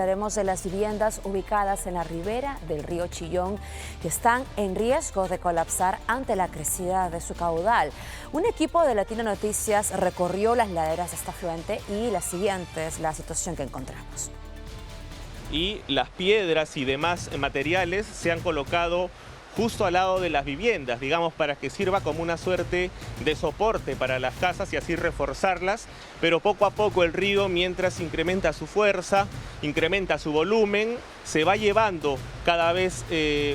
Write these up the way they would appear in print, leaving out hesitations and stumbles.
hablaremos de las viviendas ubicadas en la ribera del río Chillón que están en riesgo de colapsar ante la crecida de su caudal. Un equipo de Latino Noticias recorrió las laderas de esta afluente y la siguiente es la situación que encontramos. Y las piedras y demás materiales se han colocado justo al lado de las viviendas, digamos, para que sirva como una suerte de soporte para las casas y así reforzarlas, pero poco a poco el río, mientras incrementa su fuerza, incrementa su volumen, se va llevando cada vez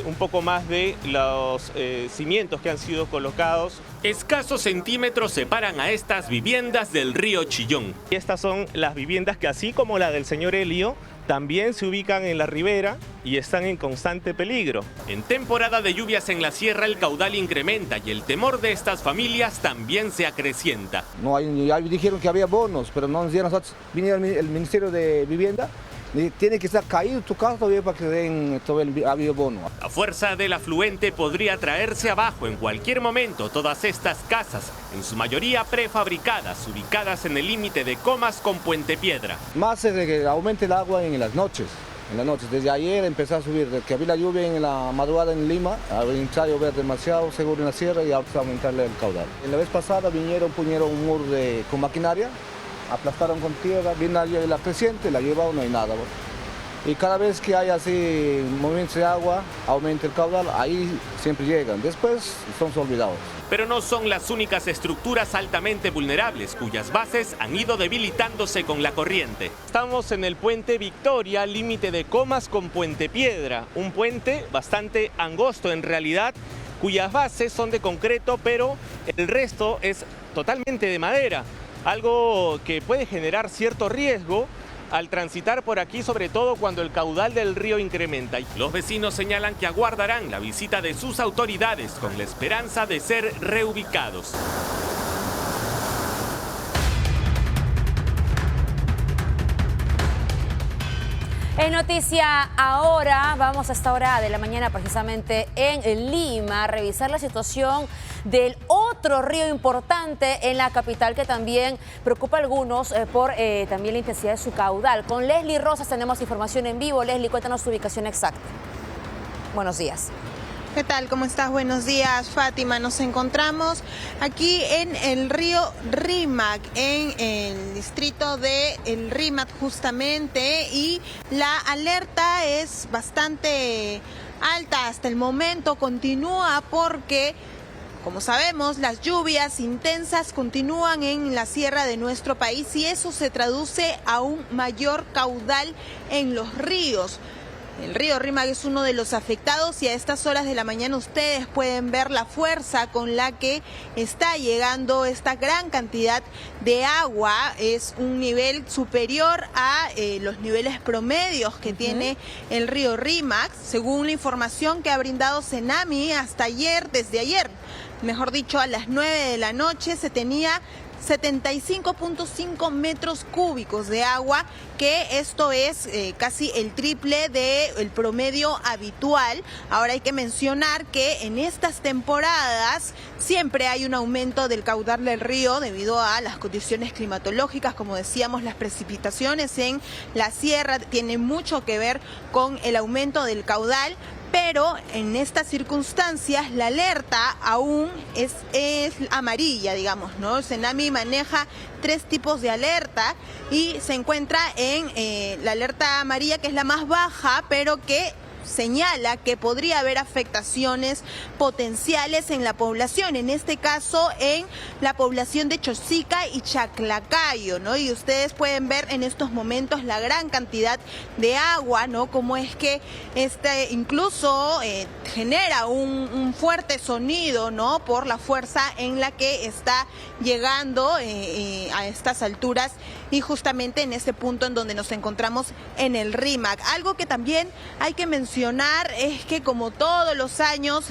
un poco más de los cimientos que han sido colocados. Escasos centímetros separan a estas viviendas del río Chillón. Y estas son las viviendas que, así como la del señor Elio, también se ubican en la ribera y están en constante peligro. En temporada de lluvias en la sierra el caudal incrementa y el temor de estas familias también se acrecienta. No hay, ya dijeron que había bonos, pero no nos dieron nosotros. Vinieron el Ministerio de Vivienda, tiene que estar caído tu casa todavía para que den todo el habido bono. La fuerza del afluente podría traerse abajo en cualquier momento todas estas casas, en su mayoría prefabricadas, ubicadas en el límite de Comas con Puente Piedra. Más es de que aumente el agua en las noches. Desde ayer empezó a subir, desde que había la lluvia en la madrugada en Lima, empezó a llover demasiado seguro en la sierra y ahora va a aumentarle el caudal. La vez pasada pusieron un muro con maquinaria, aplastaron con tierra, viene la creciente, la llevaron, no hay nada. Y cada vez que hay así movimientos de agua, aumenta el caudal, ahí siempre llegan, después son olvidados. Pero no son las únicas estructuras altamente vulnerables cuyas bases han ido debilitándose con la corriente. Estamos en el puente Victoria, límite de Comas con Puente Piedra, un puente bastante angosto en realidad, cuyas bases son de concreto, pero el resto es totalmente de madera, algo que puede generar cierto riesgo al transitar por aquí, sobre todo cuando el caudal del río incrementa. Los vecinos señalan que aguardarán la visita de sus autoridades con la esperanza de ser reubicados. En Noticia Ahora, vamos a esta hora de la mañana precisamente en Lima a revisar la situación del otro río importante en la capital que también preocupa a algunos por también la intensidad de su caudal. Con Leslie Rosas tenemos información en vivo. Leslie, cuéntanos su ubicación exacta. Buenos días. ¿Qué tal? ¿Cómo estás? Buenos días, Fátima. Nos encontramos aquí en el río Rímac, en el distrito de El Rímac justamente, y la alerta es bastante alta hasta el momento, continúa porque, como sabemos, las lluvias intensas continúan en la sierra de nuestro país y eso se traduce a un mayor caudal en los ríos. El río Rímac es uno de los afectados y a estas horas de la mañana ustedes pueden ver la fuerza con la que está llegando esta gran cantidad de agua. Es un nivel superior a los niveles promedios que tiene el río Rímac, según la información que ha brindado Cenami hasta ayer, desde ayer, mejor dicho, a las 9 de la noche se tenía 75.5 metros cúbicos de agua, que esto es casi el triple del promedio habitual. Ahora hay que mencionar que en estas temporadas siempre hay un aumento del caudal del río debido a las condiciones climatológicas. Como decíamos, las precipitaciones en la sierra tienen mucho que ver con el aumento del caudal. Pero en estas circunstancias la alerta aún es amarilla, digamos, ¿no? Cenami maneja 3 tipos de alerta y se encuentra en la alerta amarilla, que es la más baja, pero que señala que podría haber afectaciones potenciales en la población, en este caso en la población de Chosica y Chaclacayo, ¿no? Y ustedes pueden ver en estos momentos la gran cantidad de agua, ¿no? Como es que incluso genera un fuerte sonido, ¿no? Por la fuerza en la que está llegando a estas alturas y justamente en ese punto en donde nos encontramos en el Rímac. Algo que también hay que mencionar es que, como todos los años,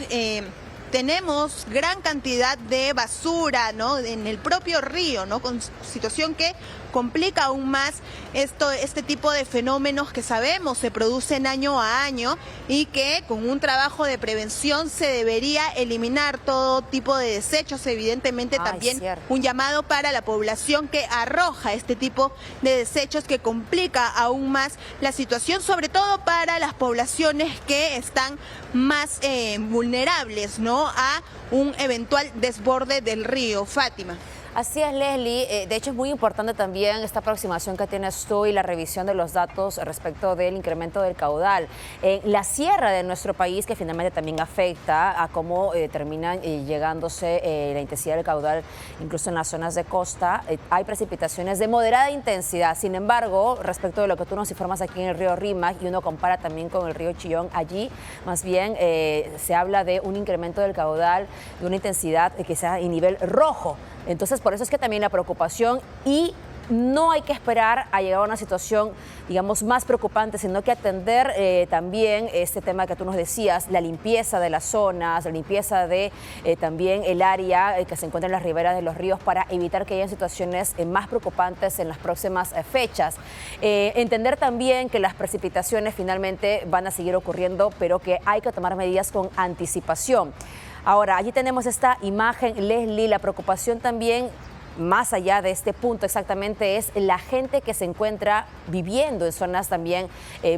tenemos gran cantidad de basura, ¿no? En el propio río, ¿no? Con situación que complica aún más este tipo de fenómenos que sabemos se producen año a año y que con un trabajo de prevención se debería eliminar todo tipo de desechos. Evidentemente también un llamado para la población que arroja este tipo de desechos, que complica aún más la situación, sobre todo para las poblaciones que están más vulnerables, ¿no?, a un eventual desborde del río. Fátima. Así es, Leslie. De hecho, es muy importante también esta aproximación que tienes tú y la revisión de los datos respecto del incremento del caudal en la sierra de nuestro país, que finalmente también afecta a cómo terminan llegándose la intensidad del caudal, incluso en las zonas de costa. Hay precipitaciones de moderada intensidad. Sin embargo, respecto de lo que tú nos informas aquí en el río Rímac, y uno compara también con el río Chillón, allí más bien se habla de un incremento del caudal de una intensidad que sea en nivel rojo. Entonces, por eso es que también la preocupación, y no hay que esperar a llegar a una situación, digamos, más preocupante, sino que atender también este tema que tú nos decías, la limpieza de las zonas, la limpieza de también el área que se encuentra en las riberas de los ríos, para evitar que haya situaciones más preocupantes en las próximas fechas. Entender también que las precipitaciones finalmente van a seguir ocurriendo, pero que hay que tomar medidas con anticipación. Ahora, allí tenemos esta imagen, Leslie. La preocupación también, más allá de este punto exactamente, es la gente que se encuentra viviendo en zonas también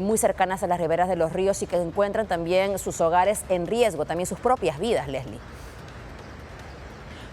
muy cercanas a las riberas de los ríos y que encuentran también sus hogares en riesgo, también sus propias vidas, Leslie.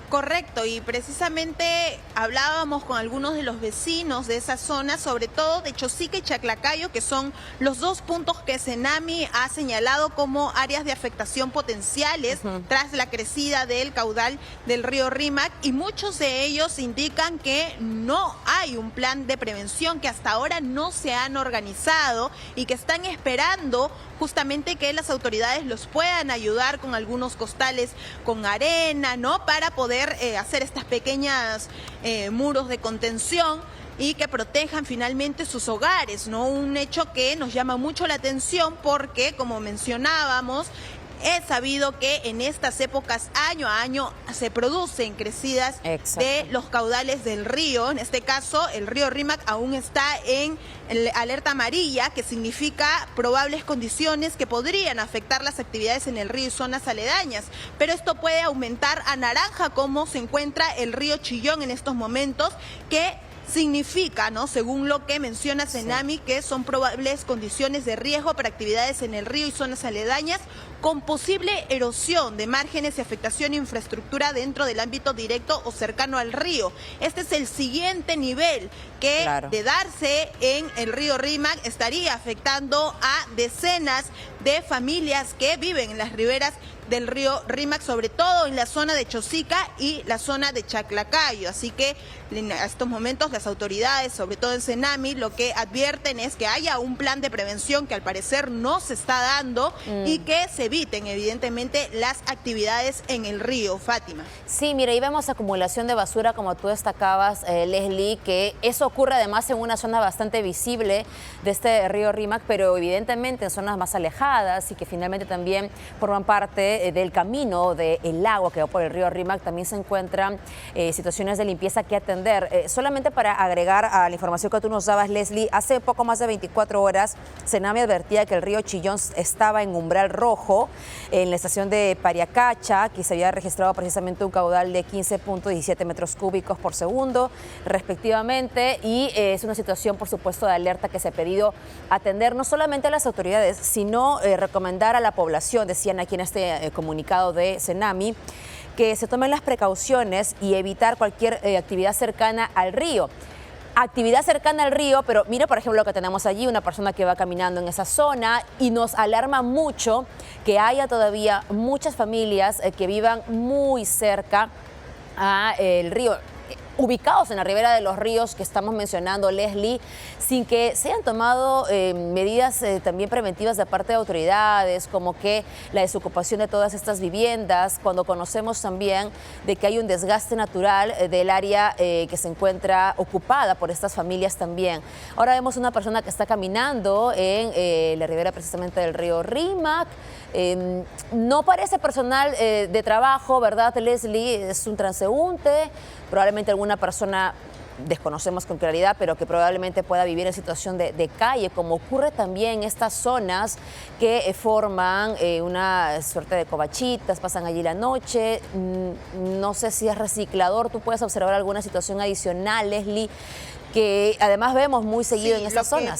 Correcto, y precisamente hablábamos con algunos de los vecinos de esa zona, sobre todo de Chosica y Chaclacayo, que son los dos puntos que Senami ha señalado como áreas de afectación potenciales tras la crecida del caudal del río Rímac, y muchos de ellos indican que no hay un plan de prevención, que hasta ahora no se han organizado y que están esperando justamente que las autoridades los puedan ayudar con algunos costales con arena, ¿no?, para poder hacer estas pequeñas muros de contención y que protejan finalmente sus hogares, ¿no? Un hecho que nos llama mucho la atención porque, como mencionábamos, es sabido que en estas épocas, año a año, se producen crecidas de los caudales del río. En este caso, el río Rímac aún está en alerta amarilla, que significa probables condiciones que podrían afectar las actividades en el río y zonas aledañas. Pero esto puede aumentar a naranja, como se encuentra el río Chillón en estos momentos, que significa, ¿no?, según lo que menciona Senami, que son probables condiciones de riesgo para actividades en el río y zonas aledañas, con posible erosión de márgenes y afectación de infraestructura dentro del ámbito directo o cercano al río. Este es el siguiente nivel que, de darse en el río Rímac, estaría afectando a decenas de familias que viven en las riberas del río Rímac, sobre todo en la zona de Chosica y la zona de Chaclacayo. Así que en estos momentos las autoridades, sobre todo en Senami, lo que advierten es que haya un plan de prevención que al parecer no se está dando y que se eviten evidentemente las actividades en el río. Fátima. Sí, mira, ahí vemos acumulación de basura, como tú destacabas, Leslie, que eso ocurre además en una zona bastante visible de este río Rímac, pero evidentemente en zonas más alejadas y que finalmente también forman parte del camino del agua que va por el río Rímac. También se encuentran situaciones de limpieza que atender. Solamente para agregar a la información que tú nos dabas, Leslie, hace poco más de 24 horas, Senami advertía que el río Chillón estaba en umbral rojo en la estación de Pariacacha, que se había registrado precisamente un caudal de 15.17 metros cúbicos por segundo, respectivamente, y es una situación, por supuesto, de alerta que se ha pedido atender no solamente a las autoridades, sino recomendar a la población, decían aquí en este comunicado de Senami, que se tomen las precauciones y evitar cualquier actividad cercana al río. Actividad cercana al río, pero mira, por ejemplo, lo que tenemos allí, una persona que va caminando en esa zona, y nos alarma mucho que haya todavía muchas familias que vivan muy cerca al río, ubicados en la ribera de los ríos que estamos mencionando, Leslie, sin que se hayan tomado medidas también preventivas de parte de autoridades, como que la desocupación de todas estas viviendas, cuando conocemos también de que hay un desgaste natural del área que se encuentra ocupada por estas familias también. Ahora vemos una persona que está caminando en la ribera precisamente del río Rímac. No parece personal de trabajo, ¿verdad, Leslie? Es un transeúnte, probablemente alguna persona desconocemos con claridad, pero que probablemente pueda vivir en situación de calle, como ocurre también en estas zonas que forman una suerte de covachitas, pasan allí la noche. No sé si es reciclador, tú puedes observar alguna situación adicional, Leslie, que además vemos muy seguido en estas zonas.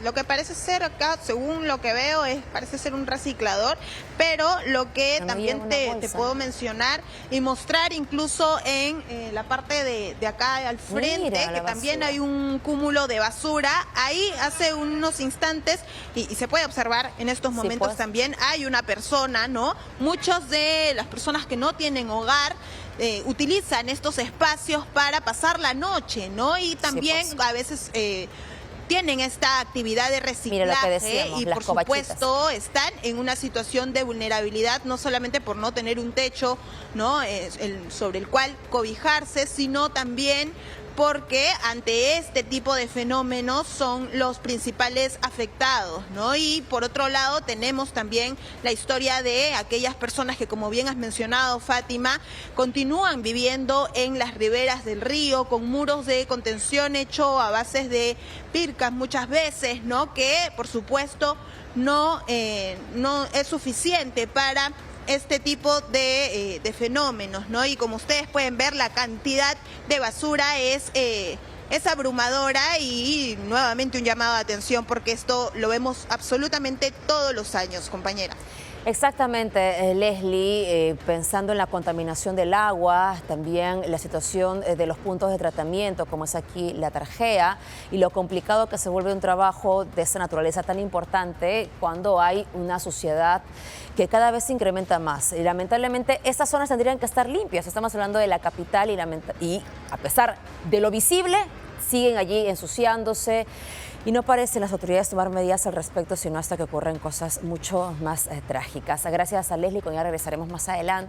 Lo que parece ser acá, según lo que veo, parece ser un reciclador, pero lo que también te puedo mencionar y mostrar incluso en la parte de acá al frente, que también hay un cúmulo de basura. Ahí hace unos instantes, y se puede observar en estos momentos también, hay una persona, ¿no? Muchas de las personas que no tienen hogar utilizan estos espacios para pasar la noche, ¿no? Y también a veces tienen esta actividad de reciclaje y por supuesto están en una situación de vulnerabilidad, no solamente por no tener un techo, ¿no? Sobre el cual cobijarse, sino también porque ante este tipo de fenómenos son los principales afectados, ¿no? Y por otro lado tenemos también la historia de aquellas personas que, como bien has mencionado, Fátima, continúan viviendo en las riberas del río con muros de contención hecho a bases de pircas muchas veces, ¿no? Que por supuesto no es suficiente para este tipo de fenómenos, ¿no? Y como ustedes pueden ver, la cantidad de basura es abrumadora, y nuevamente un llamado de atención porque esto lo vemos absolutamente todos los años, compañera. Exactamente, Leslie, pensando en la contaminación del agua, también la situación de los puntos de tratamiento, como es aquí la Tarjea, y lo complicado que se vuelve un trabajo de esa naturaleza tan importante cuando hay una suciedad que cada vez se incrementa más. Y lamentablemente estas zonas tendrían que estar limpias. Estamos hablando de la capital y a pesar de lo visible, siguen allí ensuciándose. Y no parecen las autoridades tomar medidas al respecto, sino hasta que ocurren cosas mucho más trágicas. Gracias a Leslie, con ella regresaremos más adelante.